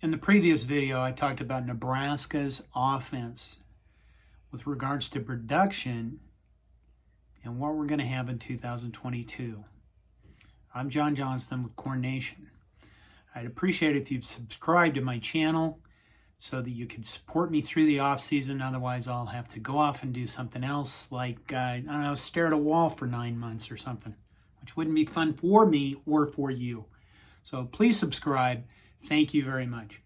In the previous video, I talked about Nebraska's offense with regards to production and what we're going to have in 2022. I'm John Johnston with CornNation. I'd appreciate it if you'd subscribe to my channel so that you can support me through the off season. Otherwise, I'll have to go off and do something else like, I don't know, stare at a wall for 9 months or something, which wouldn't be fun for me or for you. So please subscribe. Thank you very much.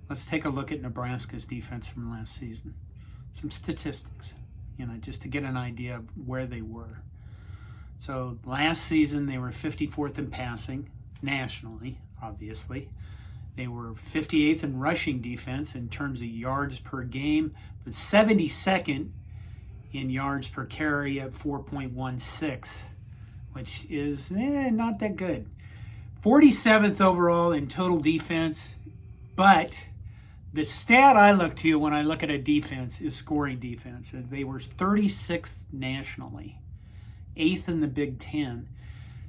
Let's take a look at Nebraska's defense from last season. Some statistics, just to get an idea of where they were. So last season, they were 54th in passing, nationally, obviously. They were 58th in rushing defense in terms of yards per game, but 72nd in yards per carry at 4.16, which is not that good. 47th overall in total defense, but the stat I look to when I look at a defense is scoring defense. They were 36th nationally, 8th in the Big Ten.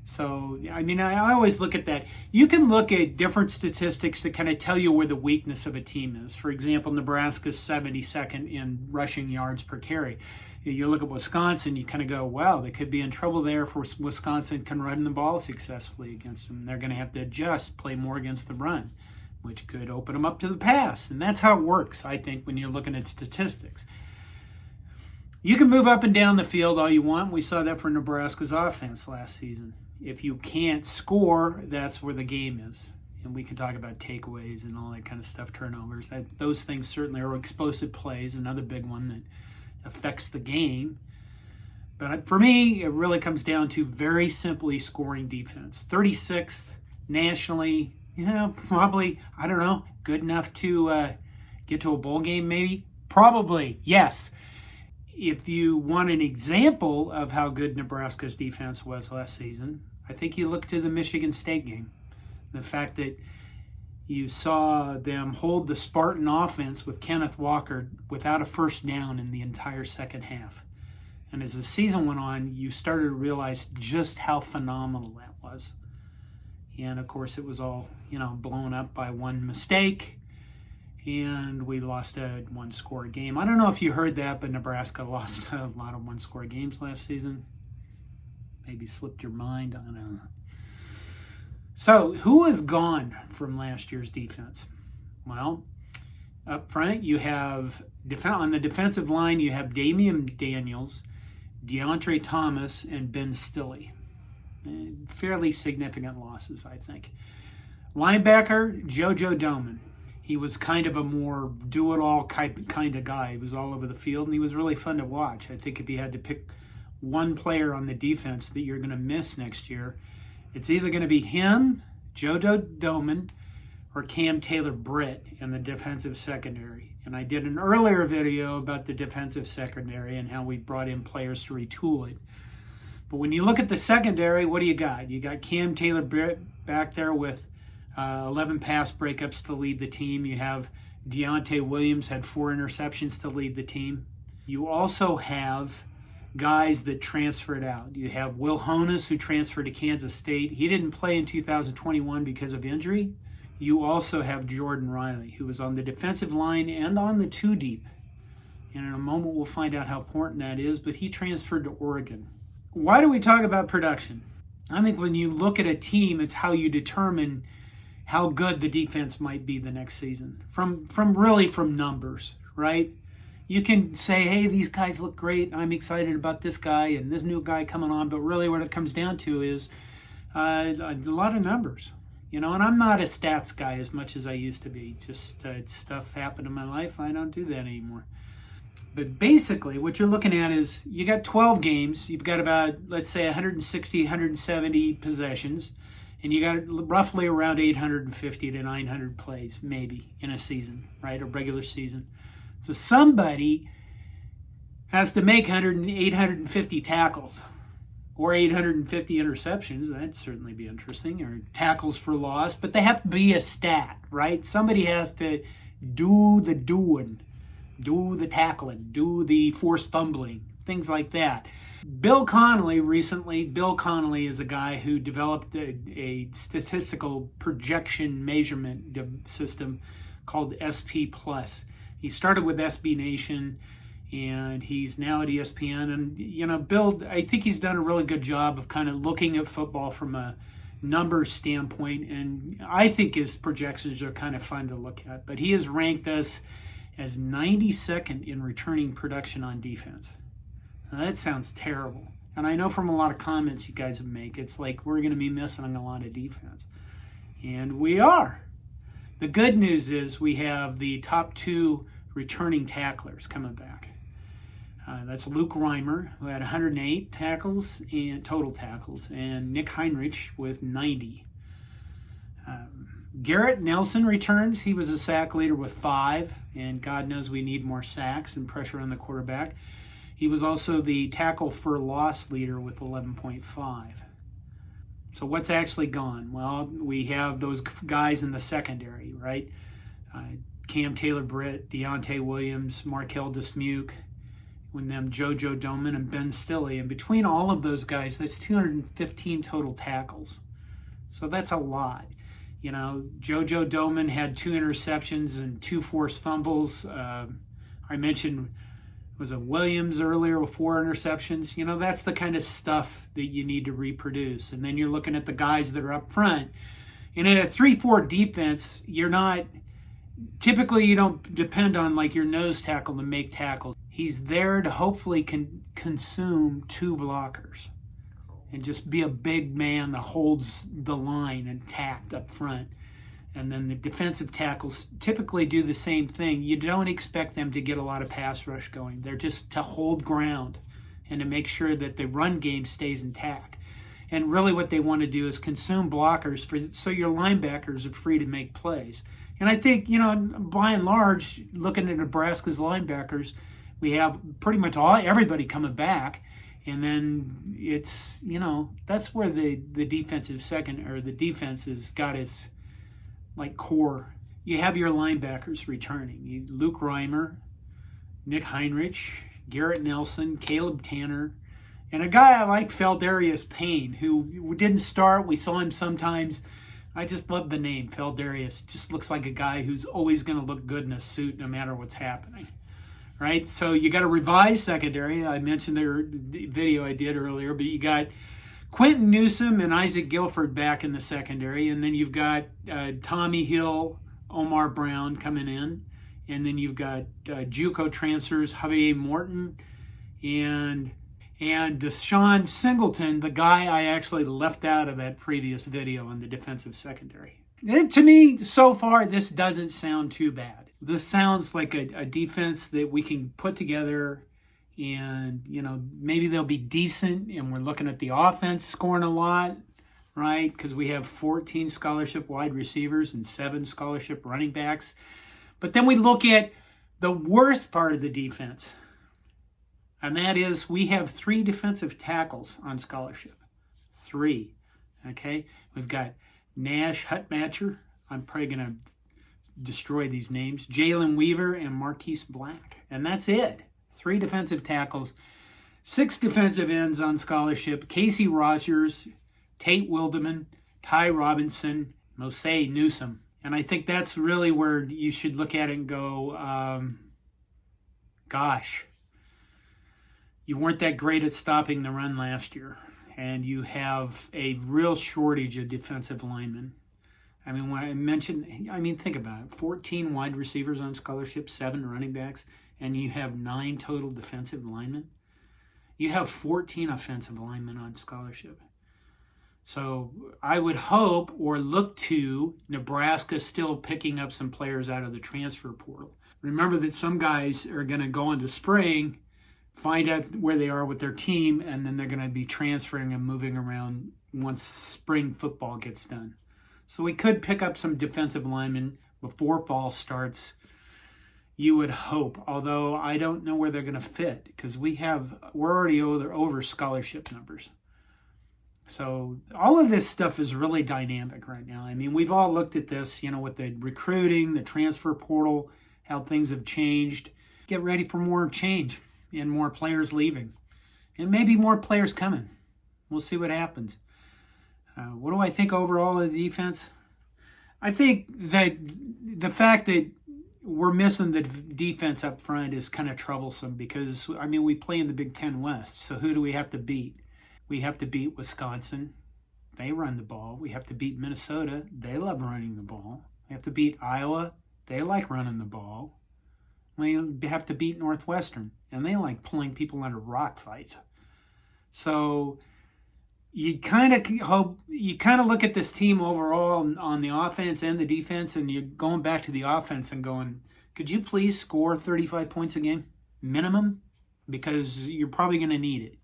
So, I always look at that. You can look at different statistics to kind of tell you where the weakness of a team is. For example, Nebraska's 72nd in rushing yards per carry. You look at Wisconsin, you kind of go, wow, they could be in trouble there if Wisconsin can run the ball successfully against them. They're going to have to adjust, play more against the run, which could open them up to the pass. And that's how it works, I think, when you're looking at statistics. You can move up and down the field all you want. We saw that for Nebraska's offense last season. If you can't score, that's where the game is. And we can talk about takeaways and all that kind of stuff, turnovers. Those things certainly are explosive plays, another big one that affects the game. But for me, it really comes down to very simply scoring defense. 36th nationally, probably, I don't know, good enough to get to a bowl game maybe? Probably, yes. If you want an example of how good Nebraska's defense was last season, I think you look to the Michigan State game. The fact that you saw them hold the Spartan offense with Kenneth Walker without a first down in the entire second half. And as the season went on, you started to realize just how phenomenal that was. And of course, it was all, blown up by one mistake. And we lost a one-score game. I don't know if you heard that, but Nebraska lost a lot of one-score games last season. Maybe slipped your mind. I don't know. So, who is gone from last year's defense? Well, up front, you have, on the defensive line, you have Damian Daniels, Deontre Thomas, and Ben Stille. Fairly significant losses, I think. Linebacker, JoJo Domann. He was kind of a more do-it-all kind of guy. He was all over the field, and he was really fun to watch. I think if you had to pick one player on the defense that you're going to miss next year, it's either going to be him, JoJo Domann, or Cam Taylor-Britt in the defensive secondary. And I did an earlier video about the defensive secondary and how we brought in players to retool it. But when you look at the secondary, what do you got? You got Cam Taylor-Britt back there with 11 pass breakups to lead the team. You have Deontay Williams had 4 interceptions to lead the team. You also have guys that transferred out. You have Will Honas, who transferred to Kansas State. He didn't play in 2021 because of injury. You also have Jordan Riley, who was on the defensive line and on the 2-deep. And in a moment, we'll find out how important that is, but he transferred to Oregon. Why do we talk about production? I think when you look at a team, it's how you determine how good the defense might be the next season. From numbers, right? You can say, hey, these guys look great. I'm excited about this guy and this new guy coming on. But really what it comes down to is a lot of numbers. And I'm not a stats guy as much as I used to be. Just stuff happened in my life. I don't do that anymore. But basically what you're looking at is you got 12 games. You've got about, let's say, 160, 170 possessions. And you got roughly around 850 to 900 plays, maybe, in a season, right? A regular season. So somebody has to make 850 tackles or 850 interceptions. That'd certainly be interesting. Or tackles for loss. But they have to be a stat, right? Somebody has to do the tackling, do the forced fumbling, things like that. Bill Connolly is a guy who developed a statistical projection measurement system called SP+. He started with SB Nation, and he's now at ESPN. And, Bill, I think he's done a really good job of kind of looking at football from a numbers standpoint, and I think his projections are kind of fun to look at. But he has ranked us as 92nd in returning production on defense. Now, that sounds terrible. And I know from a lot of comments you guys make, it's like we're going to be missing a lot of defense. And we are. The good news is we have the top 2 returning tacklers coming back. That's Luke Reimer, who had 108 tackles and total tackles, and Nick Heinrich with 90. Garrett Nelson returns. He was a sack leader with 5, and God knows we need more sacks and pressure on the quarterback. He was also the tackle for loss leader with 11.5. So what's actually gone? Well, we have those guys in the secondary, right? Cam Taylor-Britt, Deontay Williams, Markel Dismuke, with them JoJo Doman and Ben Stilley. And between all of those guys, that's 215 total tackles. So that's a lot. JoJo Doman had 2 interceptions and 2 forced fumbles. I mentioned, was it Williams earlier with 4 interceptions? That's the kind of stuff that you need to reproduce. And then you're looking at the guys that are up front. And in a 3-4 defense, typically you don't depend on like your nose tackle to make tackles. He's there to hopefully consume 2 blockers and just be a big man that holds the line intact up front. And then the defensive tackles typically do the same thing. You don't expect them to get a lot of pass rush going. They're just to hold ground and to make sure that the run game stays intact. And really what they want to do is consume blockers so your linebackers are free to make plays. And I think, by and large, looking at Nebraska's linebackers, we have pretty much everybody coming back. And then it's, that's where the defensive the defense has got its core. You have your linebackers returning. Luke Reimer, Nick Heinrich, Garrett Nelson, Caleb Tanner, and a guy I like, Feldarius Payne, who didn't start. We saw him sometimes. I just love the name, Feldarius. Just looks like a guy who's always going to look good in a suit no matter what's happening. Right? So you got a revised secondary. I mentioned the video I did earlier, but you got Quentin Newsome and Isaac Guilford back in the secondary, and then you've got Tommy Hill, Omar Brown coming in, and then you've got JUCO transfers Javier Morton and Deshaun Singleton, the guy I actually left out of that previous video on the defensive secondary. And to me, so far, this doesn't sound too bad. This sounds like a defense that we can put together, and, maybe they'll be decent, and we're looking at the offense scoring a lot, right? Because we have 14 scholarship wide receivers and 7 scholarship running backs. But then we look at the worst part of the defense, and that is we have 3 defensive tackles on scholarship. 3, okay? We've got Nash Hutmatcher. I'm probably going to destroy these names. Jalen Weaver and Marquise Black. And that's it. 3 defensive tackles. 6 defensive ends on scholarship. Casey Rogers, Tate Wildeman, Ty Robinson, Mose Newsome. And I think that's really where you should look at it and go, gosh, you weren't that great at stopping the run last year. And you have a real shortage of defensive linemen. When I mentioned, think about it. 14 wide receivers on scholarship, 7 running backs, and you have 9 total defensive linemen. You have 14 offensive linemen on scholarship. So I would hope or look to Nebraska still picking up some players out of the transfer portal. Remember that some guys are going to go into spring, find out where they are with their team, and then they're going to be transferring and moving around once spring football gets done. So we could pick up some defensive linemen before fall starts, you would hope, although I don't know where they're going to fit because we're already over scholarship numbers. So all of this stuff is really dynamic right now. We've all looked at this, with the recruiting, the transfer portal, how things have changed. Get ready for more change and more players leaving. And maybe more players coming. We'll see what happens. What do I think overall of the defense? I think that the fact that we're missing the defense up front is kind of troublesome because, I mean, we play in the Big Ten West. So who do we have to beat? We have to beat Wisconsin. They run the ball. We have to beat Minnesota. They love running the ball. We have to beat Iowa. They like running the ball. We have to beat Northwestern, and they like pulling people under rock fights. So you kind of look at this team overall on the offense and the defense, and you're going back to the offense and going, could you please score 35 points a game minimum? Because you're probably going to need it,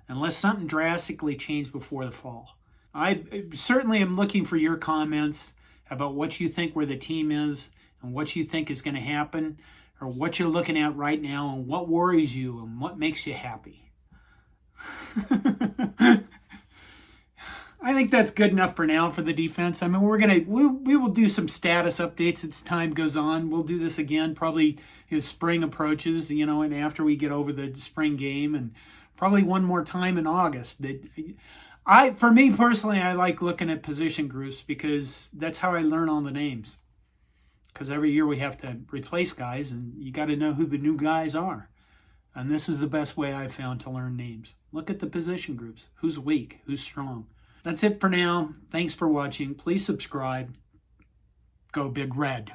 unless something drastically changed before the fall. I certainly am looking for your comments about what you think where the team is and what you think is going to happen, or what you're looking at right now and what worries you and what makes you happy. I think that's good enough for now for the defense. I mean, we will do some status updates as time goes on. We'll do this again probably as spring approaches, and after we get over the spring game, and probably one more time in August. But for me personally, I like looking at position groups because that's how I learn all the names. Because every year we have to replace guys, and you got to know who the new guys are. And this is the best way I've found to learn names. Look at the position groups. Who's weak? Who's strong? That's it for now. Thanks for watching. Please subscribe. Go Big Red.